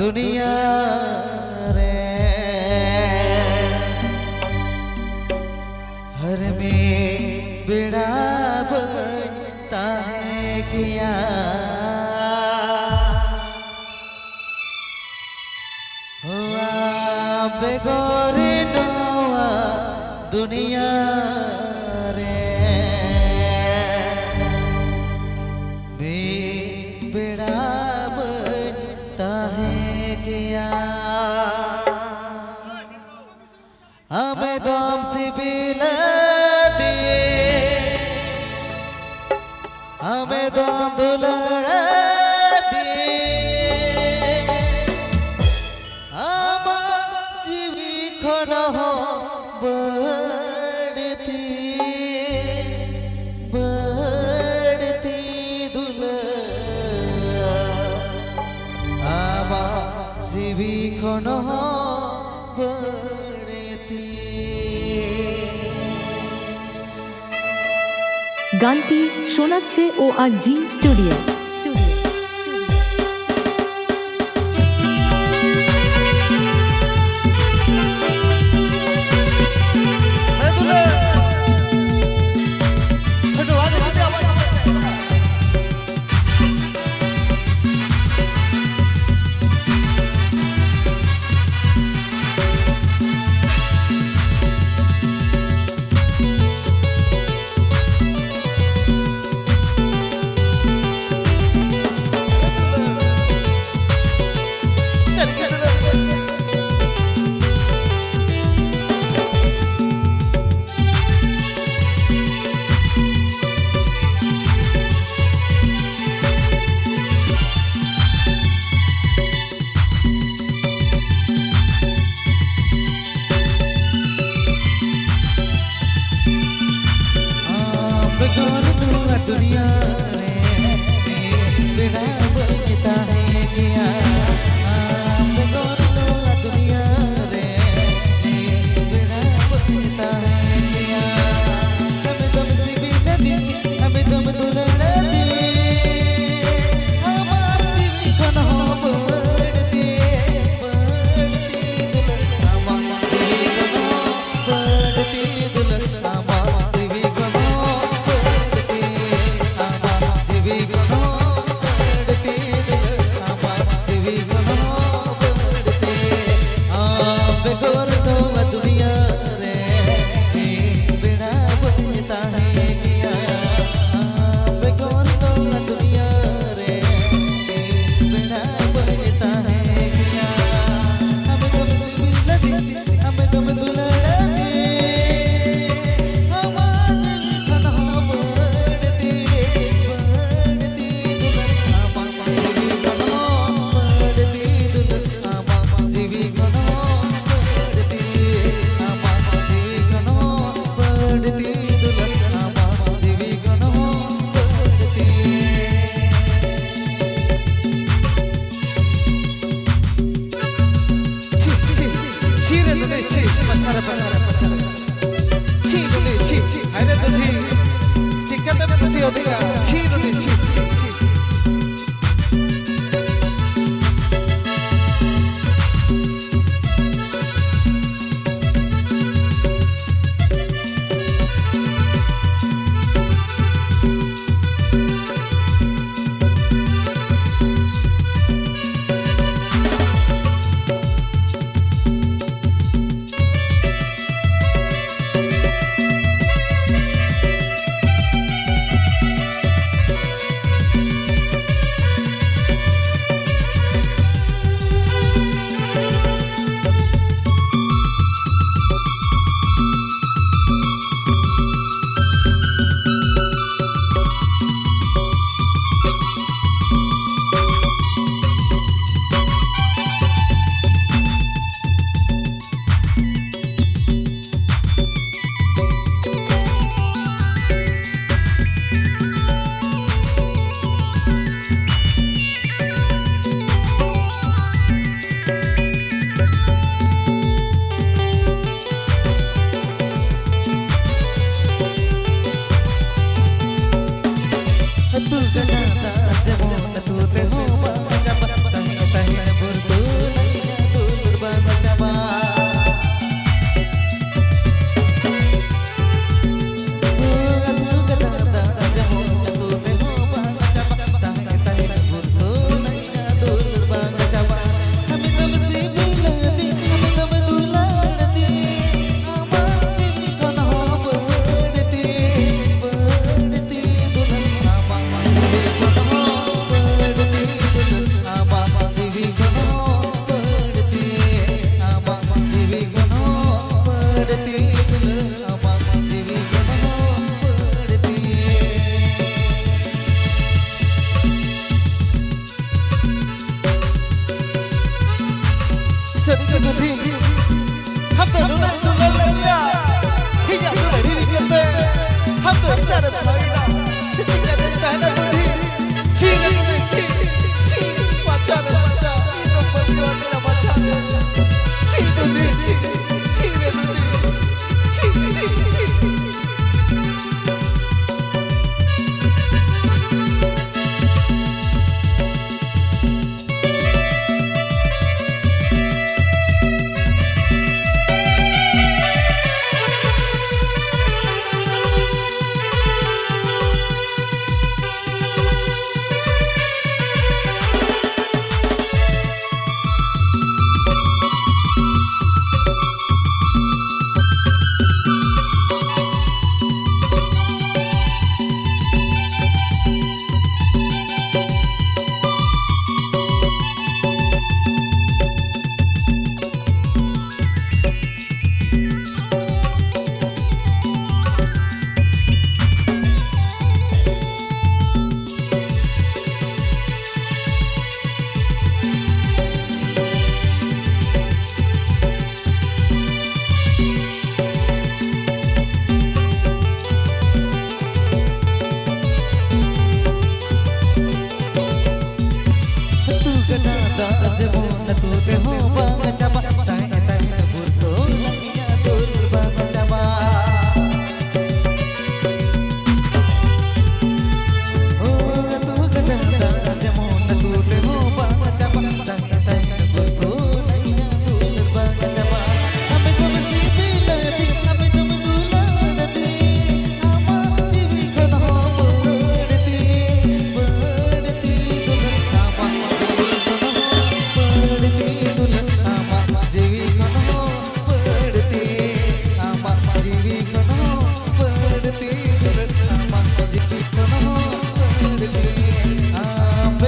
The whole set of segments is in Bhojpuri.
दुनिया रे हर में बेड़ा बनता है किया हुआ बेगोरे नवा दुनिया रे में बेड़ा बनता है किया हमें दम से बिला दे हमें दम दुलड़ा दे हम जीवी खन हो बढ़ती दुलड़ा हम जीवी खन हो গানটি শোনাচ্ছে ORG স্টুডিও। दुनिया रे बेड़ा बनता है किया दुनिया रे बेड़ा बनता है किया हमें दम से भी नदी हमें दम दुलड़ा दे हमार जीवी खन हो बढ़ती दुलड़ा हमार जीवी खन हो बढ़ती दुलड़ा हमार जीवी खन हो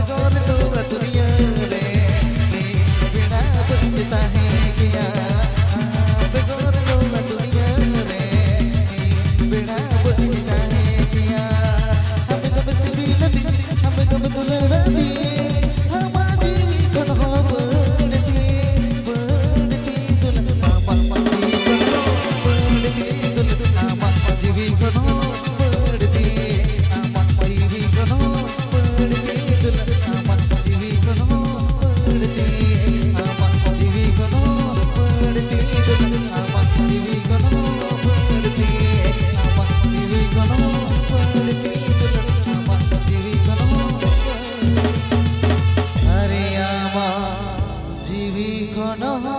बेगौर नो दुनिया रे बिना बनता है क्या बेगौर नो दुनिया रे बिना बनता है क्या हमें तो बस भी लदी हमें तो दुलड़ा दी हमारी कौन हो बढ़ती दुल मामा बढ़ती दुल मामा जीवी कौन हो बढ़ती मामा जीवी कौन हो बढ़ती दुल मामा जीवी कौन हो बढ़ती मामा जीवी कौन हो बढ़ती दुल मामा जीवी कौन हो बढ़ती मामा जीवी कौन हो बढ़ती दुल मामा जीवी कौन हो अरे आमा जीवी कौन हो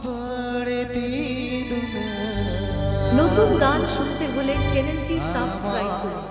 बढ़ती दुल নতুন গান শুনতে হলে চ্যানেলটি সাবস্ক্রাইব করুন।